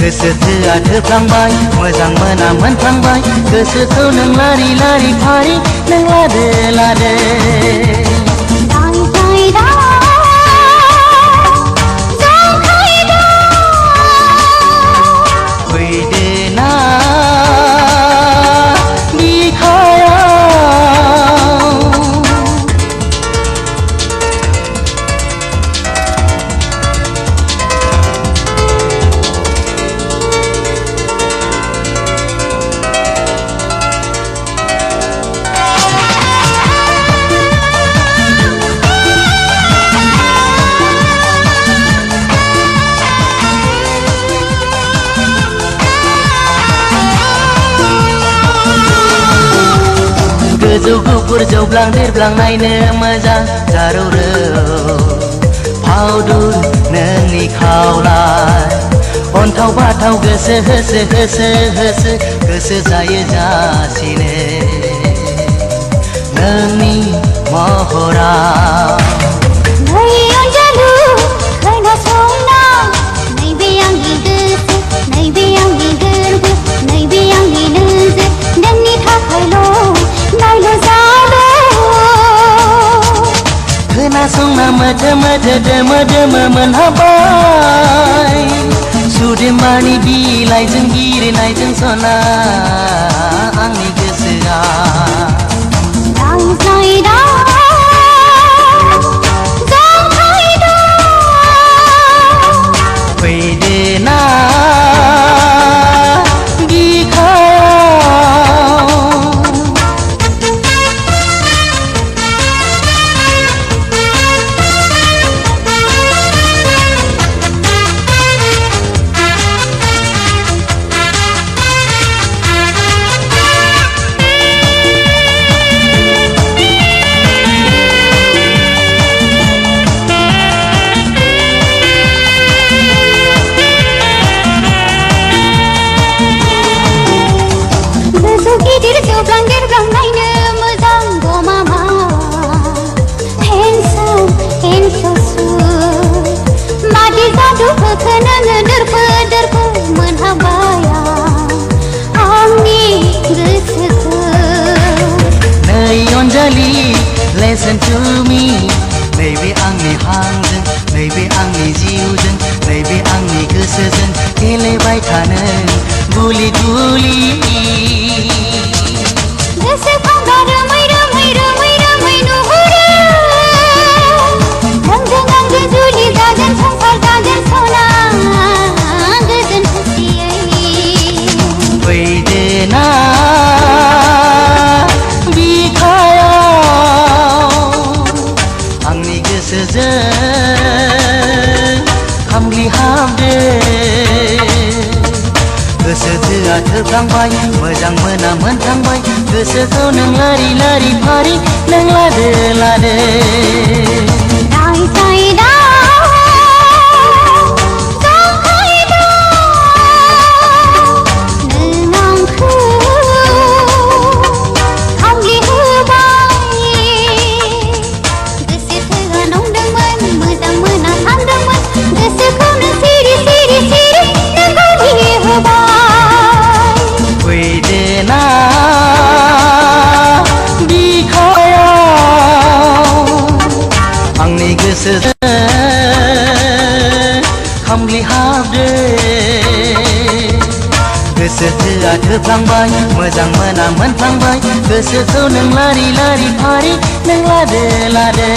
गोसोआ थोफ्लांबाय मोजां मोना मोनफ्लांबाय गोसोखौ नों लारि लारि फारि नों लादो लादो गोजौ गुफुर जौब्लां देरब्लां नायनो मोजां जारौ फावदुर नोंनि खावलाय अन्थाव बाथाव गोसो होसो होसो होसो गोसो जायो जासिनो नोंनि महरा खोनासंना मोथो मोथो दोमो दोमो मोनहाबाय सुदेमानि बिलाइजों बिरनायजों सना आंनि गोसोआ फैदो ना Listen to me नैबे आंनि हांजों नैबे आंनि जिउजों नैबे आंनि गोसोजों गेलेबाय थानो गुलि गुलि गोसोखौ रोमै रोमै रोमै रोमै नुहुरो नोंजों आंजों जुलि जागोन संसार जागोन सना गोजोन खुसियै फैदो ना खामग्लि हाबदो गोसो थोआ थोफ्लांबाय मोजां मोना मोनफ्लांबाय गोसोखौ नों लारि लारि फारि नों लादो लादो गोसोआ थोफ्लांबाय मोजां मोना मोनफ्लांबाय गोसोखौ नों लारि लारि फारि नों लादो लादो